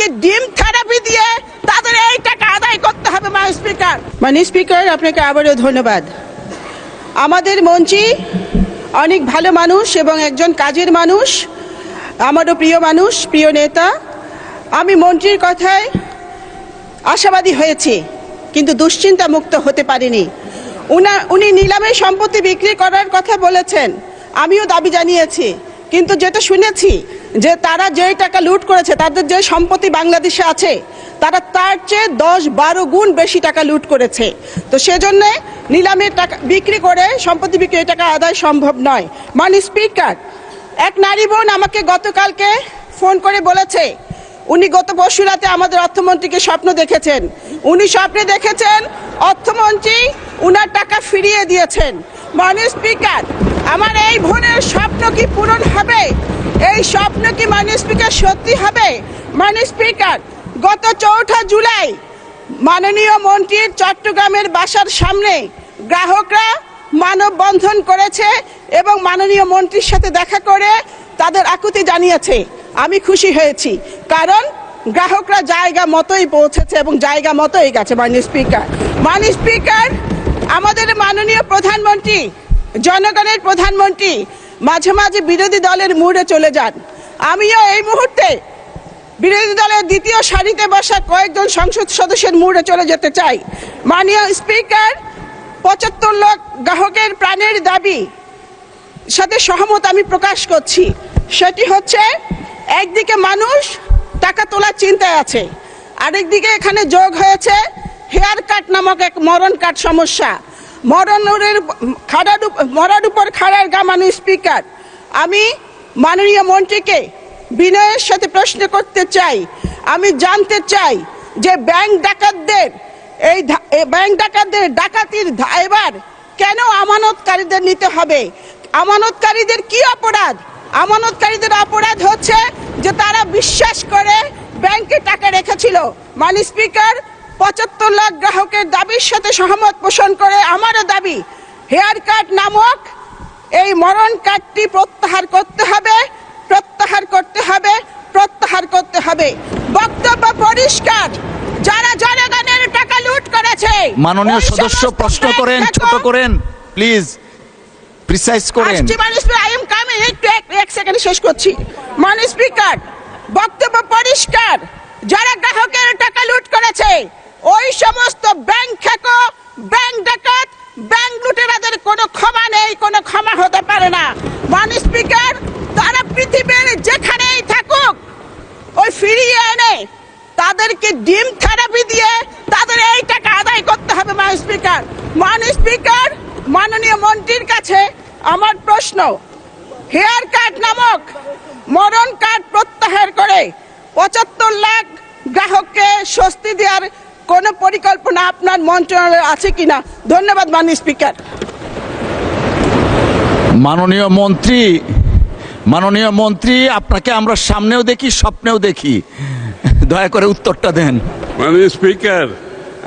তাদেরকে ডিম থেরাপি দিয়ে তাদের এই টাকা আদায় করতে হবে। মাননীয় স্পিকার, আপনাকে আবারও ধন্যবাদ। আমাদের মন্ত্রী অনেক ভালো মানুষ এবং একজন কাজের মানুষ, আমারও প্রিয় মানুষ, প্রিয় নেতা। আমি মন্ত্রীর কথায় আশাবাদী হয়েছি, কিন্তু দুশ্চিন্তা মুক্ত হতে পারিনি। উনি নিলামে সম্পত্তি বিক্রি করার কথা বলেছেন, আমিও দাবি জানিয়েছি, কিন্তু যেটা শুনেছি যে তারা যে টাকা লুট করেছে, তাদের যে সম্পত্তি বাংলাদেশে আছে, তারা তার চেয়ে 10-12 গুণ বেশি টাকা লুট করেছে। তো সেজন্য নিলামে টাকা বিক্রি করে সম্পত্তি বিক্রি টাকা আদায় সম্ভব নয়। মাননীয় স্পিকার, এক নারী বোন আমাকে গতকালকে ফোন করে বলেছে উনি গত পরশু রাতে আমাদের অর্থমন্ত্রীকে স্বপ্ন দেখেছেন। উনি স্বপ্নে দেখেছেন অর্থমন্ত্রী উনার টাকা ফিরিয়ে দিয়েছেন। মাননীয় স্পিকার, আমার এই বোনের স্বপ্ন কি পূরণ হবে? এই স্বপ্ন কি মাননীয় স্পিকার সত্যি হবে? মাননীয় স্পিকার, গত 4 জুলাই মাননীয় মন্ত্রীর চট্টগ্রামের বাসার সামনে গ্রাহকরা মানববন্ধন করেছে এবং মাননীয় মন্ত্রীর সাথে দেখা করে তাদের আকুতি জানিয়েছে। আমি খুশি হয়েছি, কারণ গ্রাহকরা জায়গা মতোই পৌঁছেছে এবং জায়গা মতোই গেছে। মাননীয় স্পিকার, আমাদের মাননীয় প্রধানমন্ত্রী, জনগণের প্রধানমন্ত্রী মাঝে মাঝে বিরোধী দলের মুডে চলে যান। আমিও এই মুহূর্তে বিরোধী দলের দ্বিতীয় সারিতে বসা কয়েকজন সংসদ সদস্যের মুডে চলে যেতে চাই। মাননীয় স্পিকার, 75 লাখ গ্রাহকের প্রাণের দাবি সাথে সহমত আমি প্রকাশ করছি। সেটি হচ্ছে, একদিকে মানুষ টাকা তোলার চিন্তায় আছে, আরেকদিকে এখানে যোগ হয়েছে হেয়ার কাট নামক এক মরণ কাট সমস্যা। মরার উপর খাড়ার গা। মাননীয় স্পিকার, আমি মাননীয় মন্ত্রীকে বিনয়ের সাথে প্রশ্ন করতে চাই। আমি জানতে চাই যে ব্যাংক ডাকাতদের ডাকাতির দায়ভার কেন আমানতকারীদের নিতে হবে? আমানতকারীদের কি অপরাধ? আমানতকারীদের অপরাধ হচ্ছে যে তারা বিশ্বাস করে ব্যাংকে টাকা রেখেছিল। মাননীয় স্পিকার, 75 লাখ গ্রাহকের দাবির সাথে সহমত পোষণ করে আমারও দাবি, হেয়ার কাট নামক এই মরণ কাটটি প্রত্যাহার করতে হবে, প্রত্যাহার করতে হবে, প্রত্যাহার করতে হবে। বক্তব্য পরিষ্কার, যারা জনগণের টাকা লুট করেছে। মাননীয় সদস্য প্রশ্ন করেন, ছোট করেন প্লিজ, প্রিসাইজ করেন। এক সেকেন্ড শেষ করছি। মাননীয় স্পিকার, বক্তব্য পরিষ্কার, যারা গ্রাহকের টাকা লুট করেছে ওই সমস্ত ব্যাংক খেকো, ব্যাংক ডাকাত, ব্যাংক লুটেরাদের কোনো ক্ষমা নেই, কোনো ক্ষমা হতে পারে না। মাননীয় স্পিকার, তারা পৃথিবীর যেখানেই থাকুক ওই ফিরিয়ে এনে তাদেরকে ডিম থেরাপি দিয়ে তাদের এই টাকা আদায় করতে হবে। মাননীয় স্পিকার, মাননীয় মন্ত্রীর কাছে আমার প্রশ্ন, হেয়ার কাট নামক মরণ কাট প্রত্যাহার করে 75 লাখ গ্রাহককে স্বস্তি দেওয়ার কোন পরিকল্পনা আপনার মন্ত্রণালয়ে আছে কিনা? ধন্যবাদ মাননীয় স্পিকার। মাননীয় মন্ত্রী, আপনাকে আমরা সামনেও দেখি, স্বপ্নেও দেখি, দয়া করে উত্তরটা দেন। মাননীয় স্পিকার,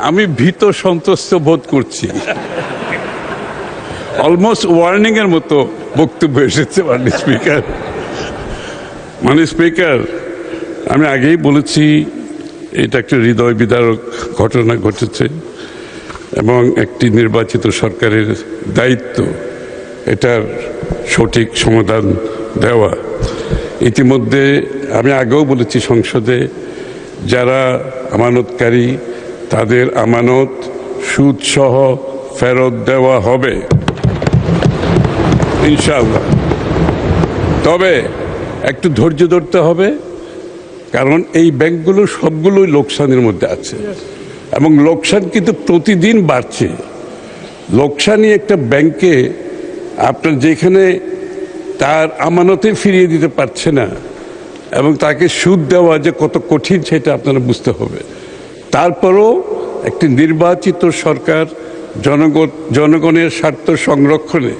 আমি ভীত সন্ত্রস্ত বোধ করছি। অলমোস্ট ওয়ার্নিং এর মতো বক্তব্য এসেছে। মাননীয় স্পিকার, আমি আগেই বলেছি এটা একটা হৃদয় বিদারক ঘটনা ঘটেছে এবং একটি নির্বাচিত সরকারের দায়িত্ব এটার সঠিক সমাধান দেওয়া। ইতিমধ্যে আমি আগেও বলেছি সংসদে, যারা আমানতকারী তাদের আমানত সুদসহ ফেরত দেওয়া হবে ইনশাআল্লাহ। তবে একটু ধৈর্য ধরতে হবে, কারণ এই ব্যাংকগুলো সবগুলোই লোকসানের মধ্যে আছে এবং লোকসান কিন্তু প্রতিদিন বাড়ছে। লোকসানই একটা ব্যাংকে আপনার যেখানে তার আমানতে ফিরিয়ে দিতে পারছে না এবং তাকে সুদ দেওয়া যে কত কঠিন সেটা আপনারা বুঝতে হবে। তারপরও একটি নির্বাচিত সরকার জনগণের স্বার্থ সংরক্ষণে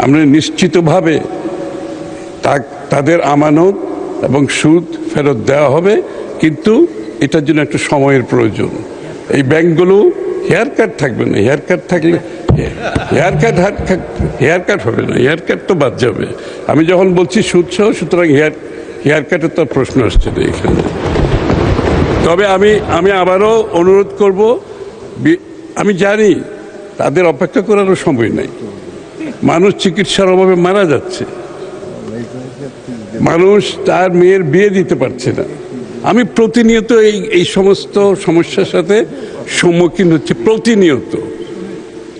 আমরা নিশ্চিতভাবে তাদের আমানত এবং সুদ ফেরত দেওয়া হবে, কিন্তু এটার জন্য একটা সময়ের প্রয়োজন। এই ব্যাংকগুলো হেয়ার কাট থাকবে না, হেয়ার কাট থাকলে হেয়ার কাট হবে না, হেয়ার কাট তো বাদ যাবে। আমি যখন বলছি সুদ সহ, সুতরাং হেয়ার কাটের তো প্রশ্ন আসছে না এখানে। তবে আমি আবারও অনুরোধ করব, আমি জানি তাদের অপেক্ষা করারও সময় নাই। মানুষ চিকিৎসার অভাবে মারা যাচ্ছে, মানুষ তার মেয়ের বিয়ে দিতে পারছে না। আমি প্রতিনিয়ত এই সমস্ত সমস্যার সাথে সম্মুখীন হচ্ছে, প্রতিনিয়ত।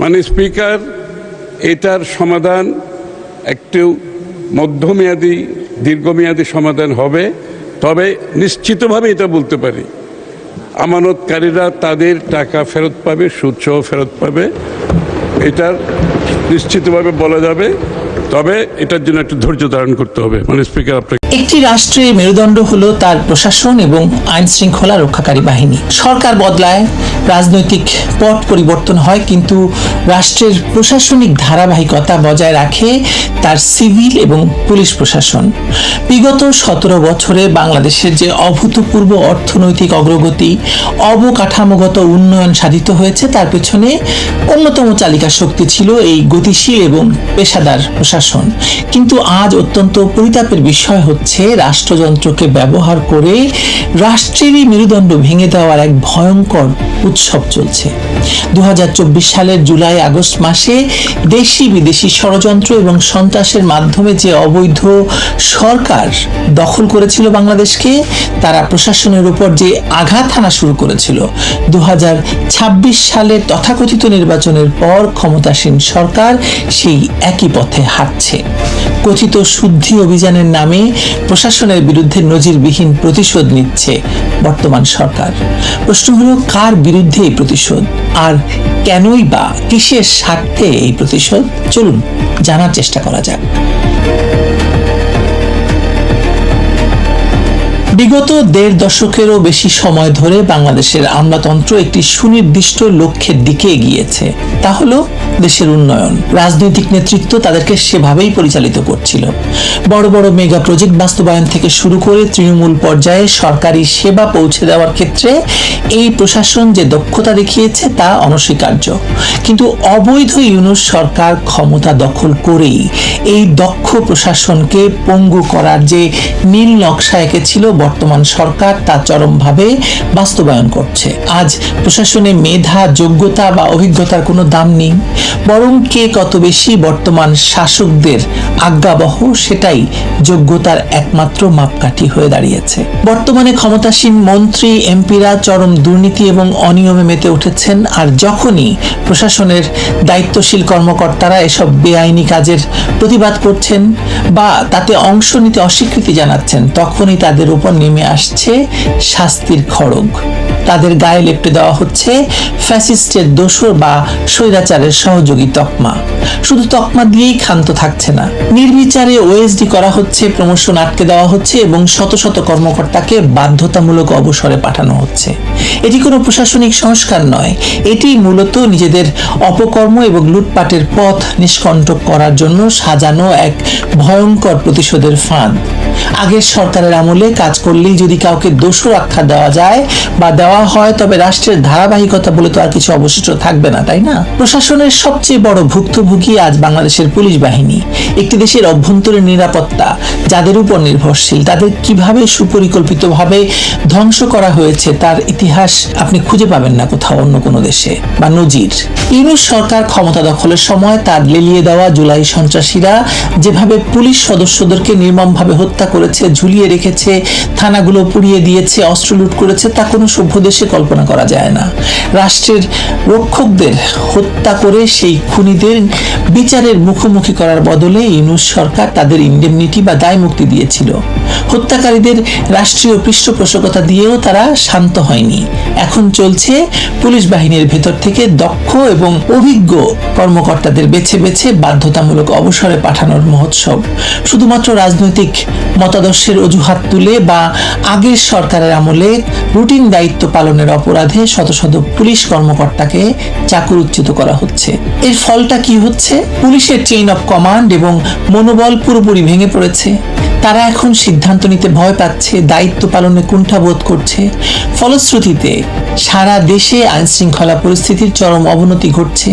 মানে স্পিকার, এটার সমাধান একটু মধ্যমেয়াদী দীর্ঘমেয়াদী সমাধান হবে। তবে নিশ্চিতভাবে এটা বলতে পারি, আমানতকারীরা তাদের টাকা ফেরত পাবে, সুদসহ ফেরত পাবে, এটার নিশ্চিতভাবে বলা যাবে। তবে এটার জন্য একটু ধৈর্য ধারণ করতে হবে। মানে স্পিকার, আপনাকে একটি রাষ্ট্রের মেরুদণ্ড হলো তার প্রশাসন এবং আইন শৃঙ্খলা রক্ষাকারী বাহিনী। সরকার বদলায়, রাজনৈতিক পট পরিবর্তন হয়, কিন্তু রাষ্ট্রের প্রশাসনিক ধারাবাহিকতা বজায় রাখে তার সিভিল এবং পুলিশ প্রশাসন। বিগত 17 বছরে বাংলাদেশের যে অভূতপূর্ব অর্থনৈতিক অগ্রগতি, অবকাঠামোগত উন্নয়ন সাধিত হয়েছে, তার পেছনে অন্যতম চালিকা শক্তি ছিল এই গতিশীল এবং পেশাদার প্রশাসন। কিন্তু আজ অত্যন্ত পরিতাপের বিষয় হচ্ছে রাষ্ট্রযন্ত্রকে ব্যবহার করে রাষ্ট্রেরই মেরুদণ্ড ভেঙে দেওয়ার এক ভয়ঙ্কর উৎসব চলছে। 2024 সালের জুলাই আগস্ট মাসে দেশি বিদেশি ষড়যন্ত্র এবং সন্ত্রাসের মাধ্যমে যে অবৈধ সরকার দখল করেছিল বাংলাদেশকে, তারা প্রশাসনের উপর যে আঘাত হানা শুরু করেছিল, 2026 সালের তথাকথিত নির্বাচনের পর ক্ষমতাসীন সরকার সেই একই পথে হাঁটছে। কথিত শুদ্ধি অভিযানের নামে প্রশাসনের বিরুদ্ধে নজিরবিহীন প্রতিশোধ নিচ্ছে বর্তমান সরকার। প্রশ্ন হলো, কার বিরুদ্ধে এই প্রতিশোধ, আর কেনই বা, কিসের স্বার্থে এই প্রতিশোধ? চলুন জানার চেষ্টা করা যাক। বিগত 1.5 দশকেরও বেশি সময় ধরে বাংলাদেশের আমলাতন্ত্র একটি সুনির্দিষ্ট লক্ষ্যের দিকে এগিয়েছে, তা হলো দেশের উন্নয়ন। রাজনৈতিক নেতৃত্ব তাদেরকে সেভাবেই পরিচালিত করছিল। বড় বড় মেগা প্রজেক্ট বাস্তবায়ন থেকে শুরু করে তৃণমূল পর্যায়ে সরকারি সেবা পৌঁছে দেওয়ার ক্ষেত্রে এই প্রশাসন যে দক্ষতা দেখিয়েছে তা অনস্বীকার্য। কিন্তু অবৈধ ইউনূস সরকার ক্ষমতা দখল করেই এই দক্ষ প্রশাসনকে পঙ্গু করার যে নীল নকশা এঁকেছিল বর্তমান সরকার, তা চরমভাবে বাস্তবায়ন করছে। আজ প্রশাসনে মেধা, যোগ্যতা বা অভিজ্ঞতার কোনো দাম নেই, বরং কে কত বেশি বর্তমান শাসকদের আজ্ঞাবহ সেটাই যোগ্যতার একমাত্র মাপকাঠি হয়ে দাঁড়িয়েছে। বর্তমানে ক্ষমতাসীন মন্ত্রী, এমপিরা চরম দুর্নীতি এবং অনিয়মে মেতে উঠেছেন, আর যখনই প্রশাসনের দায়িত্বশীল কর্মকর্তারা এসব বেআইনি কাজের প্রতিবাদ করছেন বা তাতে অংশ নিতে অস্বীকৃতি জানাচ্ছেন, তখনই তাদের উপর নেমে আসছে শাস্তির খড়গ। তাদের গায়ে লেপ্টে দেওয়া হচ্ছে ফ্যাসিস্টের দোসর বা স্বৈরাচারের সহযোগী তকমা। শুধু তকমা দিয়েই ক্ষান্ত থাকছে না, নির্বিচারে ওএসডি করা হচ্ছে, প্রমোশন আটকে দেওয়া হচ্ছে এবং শত শত কর্মকর্তাকে বাধ্যতামূলক অবসরে পাঠানো হচ্ছে। এটি কোনো প্রশাসনিক সংস্কার নয়, এটি মূলত নিজেদের অপকর্ম এবং লুটপাটের পথ নিষ্কণ্টক করার জন্য সাজানো এক ভয়ঙ্কর প্রতিশোধের ফাঁদ। আগের সরকারের আমলে কাজ করলেই যদি কাউকে দোষর আখ্যা দেওয়া যায় বা দেওয়া হয়, তবে রাষ্ট্রের ধারাবাহিকতা বলে তো আর কিছু অবশিষ্ট থাকবে না, তাই না? প্রশাসনের সবচেয়ে বড় ভুক্তভোগী আজ বাংলাদেশের পুলিশ বাহিনী। একটি দেশের অভ্যন্তরীণ নিরাপত্তা যাদের উপর নির্ভরশীল, তাদের কিভাবে সুপরিকল্পিতভাবে ধ্বংস করা হয়েছে তার ইতিহাস আপনি খুঁজে পাবেন না কোথাও অন্য কোনো দেশে বা নজির। ইউনূস সরকার ক্ষমতা দখলের সময় তার লেলিয়ে দেওয়া জুলাই সন্ত্রাসীরা যেভাবে পুলিশ সদস্যদেরকে নির্মমভাবে হত্যা করেছে, ঝুলিয়ে রেখেছে, থানাগুলো পুড়িয়ে দিয়েছে, অস্ত্র লুট করেছে, তা কোনো সভ্য দেশে কল্পনা করা যায় না। রাষ্ট্রের রক্ষকদের হত্যা করে সেই খুনিদের বিচারের মুখোমুখি করার বদলে ইউনূস সরকার তাদের ইন্ডেমনিটি বা দায় মুক্তি দিয়েছিল। হত্যাকারীদের রাষ্ট্রীয় পৃষ্ঠপোষকতা দিয়েও তারা শান্ত হয়নি। এখন চলছে পুলিশ বাহিনীর ভেতর থেকে দক্ষ এবং অভিজ্ঞ কর্মকর্তাদের বেছে বেছে বাধ্যতামূলক অবসরে পাঠানোর মহোৎসব। শুধুমাত্র রাজনৈতিক মতাদর্শের অজুহাত তুলে বা আগের সরকারের আমলে রুটিন দায়িত্ব পালনের অপরাধে শত শত পুলিশ কর্মকর্তাকে চাকরিচ্যুত করা হচ্ছে। এর ফলটা কি হচ্ছে? পুলিশের চেইন অফ কমান্ড এবং মনোবল পুরোপুরি ভেঙে পড়েছে। তারা এখন সিদ্ধান্ত সিদ্ধান্ত নিতে ভয় পাচ্ছে, দায়িত্ব পালনে কুণ্ঠাবোধ করছে। ফলশ্রুতিতে সারা দেশে আইনশৃঙ্খলা পরিস্থিতির চরম অবনতি ঘটছে।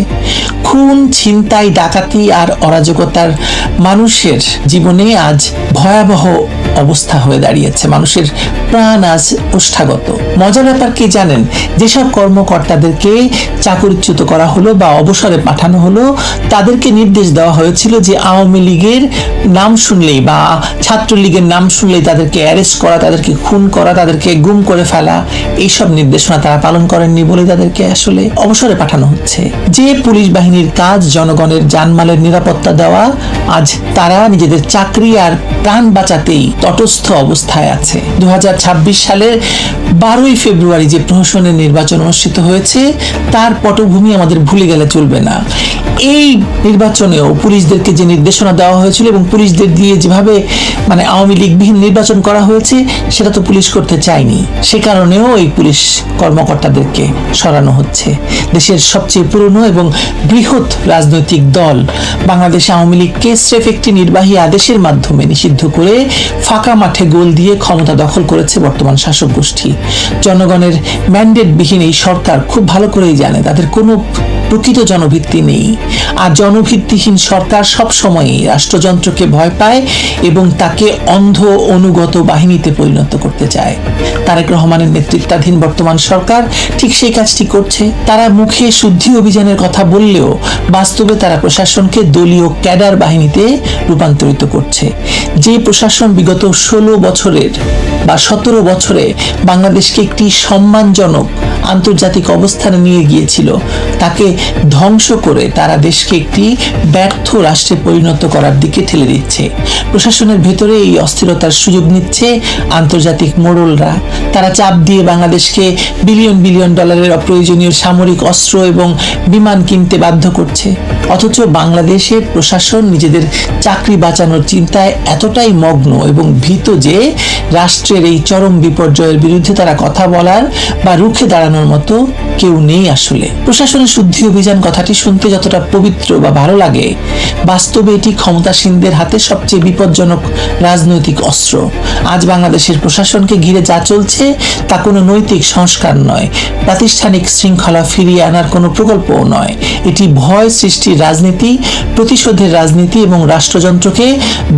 খুন, ছিনতাই, ডাকাতি আর অরাজকতার মানুষের জীবনে আজ ভয়াবহ অবস্থা হয়ে দাঁড়িয়েছে। মানুষের প্রাণ আজ ওষ্ঠাগত। মজার ব্যাপার কি জানেন, যেসব কর্মকর্তাদেরকে চাকরিচ্যুত করা হলো বা অবসরে পাঠানো হলো, তাদেরকে নির্দেশ দেওয়া হয়েছিল যে আওয়ামী লীগের নাম শুনলেই বা ছাত্রলীগের নাম শুনলেই তাদেরকে অ্যারেস্ট করা, তাদেরকে খুন করা, তাদেরকে গুম করে ফেলা, এইসব নির্দেশনা তারা পালন করেননি বলে তাদেরকে আসলে অবসরে পাঠানো হচ্ছে। যে পুলিশ বাহিনীর কাজ জনগণের জানমালের নিরাপত্তা দেওয়া, আজ তারা নিজেদের চাকরি আর প্রাণ বাঁচাতেই তটস্থ অবস্থায় আছে। 2026 সালের 12ই ফেব্রুয়ারি যে প্রহসনের নির্বাচন অনুষ্ঠিত হয়েছে, তার পটভূমি আমাদের ভুলে গেলে চলবে না। এই নির্বাচনেও পুলিশদেরকে যে নির্দেশনা দেওয়া হয়েছিল এবং পুলিশদের দিয়ে যেভাবে আওয়ামী লীগবিহীন নির্বাচন করা হয়েছে, সেটা তো পুলিশ করতে চায়নি। সে কারণেও এই পুলিশ কর্মকর্তাদেরকে সরানো হচ্ছে। দেশের সবচেয়ে পুরনো এবং বৃহৎ রাজনৈতিক দল বাংলাদেশ আওয়ামী লীগকে স্রেফ একটি নির্বাহী আদেশের মাধ্যমে নিষিদ্ধ করে ফাঁকা মাঠে গোল দিয়ে ক্ষমতা দখল করেছে বর্তমান শাসক গোষ্ঠী। জনগণের ম্যান্ডেটবিহীন এই সরকার খুব ভালো করেই জানে তাদের কোনো প্রকৃত জনভিত্তি নেই। আর জনভিত্তিহীন সরকার সবসময়ই রাষ্ট্রযন্ত্রকে ভয় পায় এবং তাকে অন্ধ অনুগত বাহিনীতে পরিণত করতে চায়। তারেক রহমানের নেতৃত্বাধীন বর্তমান সরকার ঠিক সেই কাজটি করছে। তারা মুখে শুদ্ধি অভিযানের কথা বললেও বাস্তবে তারা প্রশাসনকে দলীয় ক্যাডার বাহিনীতে রূপান্তরিত করছে। যে প্রশাসন বিগত 16 বছরের বা 17 বছরে বাংলাদেশকে একটি সম্মানজনক আন্তর্জাতিক অবস্থানে নিয়ে গিয়েছিল, তাকে ধ্বংস করে তারা দেশকে একটি ব্যর্থ রাষ্ট্রে পরিণত করার দিকে ঠেলে দিচ্ছে। প্রশাসনের ভেতরে এই অস্থিরতার সুযোগ নিচ্ছে আন্তর্জাতিক মোড়লরা। তারা চাপ দিয়ে বাংলাদেশকে বিলিয়ন বিলিয়ন ডলারের অপ্রয়োজনীয় সামরিক অস্ত্র এবং বিমান কিনতে বাধ্য করছে। অথচ বাংলাদেশের প্রশাসন নিজেদের চাকরি বাঁচানোর চিন্তায় এতটাই মগ্ন এবং ভীত যে রাষ্ট্রের এই চরম বিপর্যয়ের বিরুদ্ধে তারা কথা বলার বা রুখে দাঁড়ানোর মতো কেউ নেই। আসলে প্রশাসনের শুদ্ধি অভিযান কথাটি শুনতে যতটা পবিত্র বা ভালো লাগে, বাস্তবে এটি ক্ষমতাসীনদের হাতে সবচেয়ে বিপজ্জনক রাজনৈতিক অস্ত্র। আজ বাংলাদেশের প্রশাসনকে ঘিরে যা চলছে তা কোনো নৈতিক সংস্কার নয়, প্রাতিষ্ঠানিক শৃঙ্খলা ফিরিয়ে আনার কোনো প্রকল্পও নয়। এটি ভয় সৃষ্টির রাজনীতি, প্রতিশোধের রাজনীতি এবং রাষ্ট্রযন্ত্রকে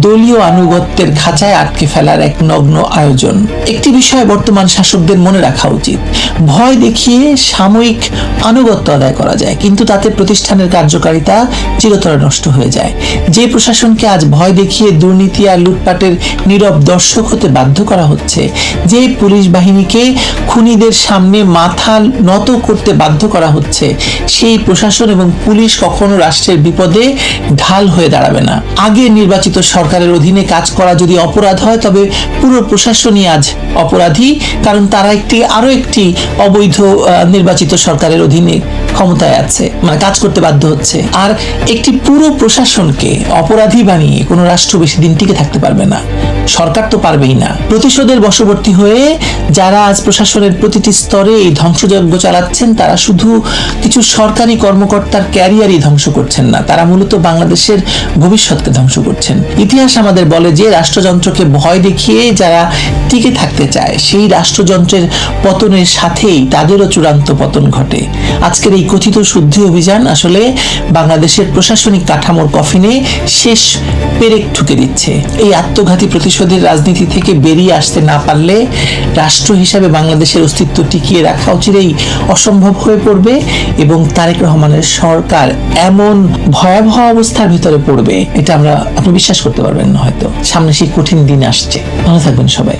দলীয় আনুগত্যের খাঁচায় আটকে ফেলার এক নগ্ন আয়োজন। একটি বিষয় বর্তমান শাসকদের মনে রাখা উচিত, ভয় দেখিয়ে সাময়িক আনুগত্য আদায় করা যায়, কিন্তু তাতে প্রতিষ্ঠানের কার্যকারিতা চিরতরে নষ্ট হয়ে যায়। যে প্রশাসনকে আজ ভয় দেখিয়ে দুর্নীতি আর লুটপাটের নীরব দর্শক হতে বাধ্য করা হচ্ছে, যে পুলিশ বাহিনীকে খুনিদের সামনে মাথা নত করতে বাধ্য করা হচ্ছে, সেই প্রশাসন এবং পুলিশ কখনো রাষ্ট্রের বিপদে ঢাল হয়ে দাঁড়াবে না। আগে নির্বাচিত সরকারের অধীনে কাজ করা যদি অপরাধ হয়, তবে পুরো প্রশাসনই আজ অপরাধী, কারণ তারা আরো একটি অবৈধ নির্বাচিত সরকারের অধীনে ক্ষমতায় আছে, কাজ করতে বাধ্য হচ্ছে। আর একটি পুরো প্রশাসনকে অপরাধী বানিয়ে কোনো রাষ্ট্র বেশি দিন টিকে থাকতে পারবে না, সরকার তো পারবেই না। প্রতিশোধের বশবর্তী হয়ে যারা আজ প্রশাসনের প্রতিটি স্তরে এই ধ্বংসযজ্ঞ চালাচ্ছেন, তারা শুধু কিছু সরকারি কর্মকর্তার ক্যারিয়ারই ধ্বংস করছেন না, তারা মূলত বাংলাদেশের ভবিষ্যৎকে ধ্বংস করছেন। ইতিহাস আমাদের বলে যে রাষ্ট্রযন্ত্রকে ভয় দেখিয়ে যারা টিকে থাকতে চায়, সেই রাষ্ট্রযন্ত্রের পতনের সাথেই তাদেরও চূড়ান্ত পতন ঘটে। আজকের এই কথিত শুদ্ধি অভিযান আসলে বাংলাদেশের প্রশাসনিক কাঠামোর কফিনে শেষ পেরেক ঠুকে দিচ্ছে। এই আত্মঘাতী প্রতিশোধের রাজনীতি থেকে বেরিয়ে আসতে না পারলে রাষ্ট্র হিসাবে বাংলাদেশের অস্তিত্ব টিকিয়ে রাখা অচিরেই অসম্ভব হয়ে পড়বে এবং তারেক রহমানের সরকার এমন ভয়াবহ অবস্থার ভিতরে পড়বে, এটা আপনি বিশ্বাস করতে পারবেন না। হয়তো সামনে সেই কঠিন দিন আসছে। ভালো থাকবেন সবাই।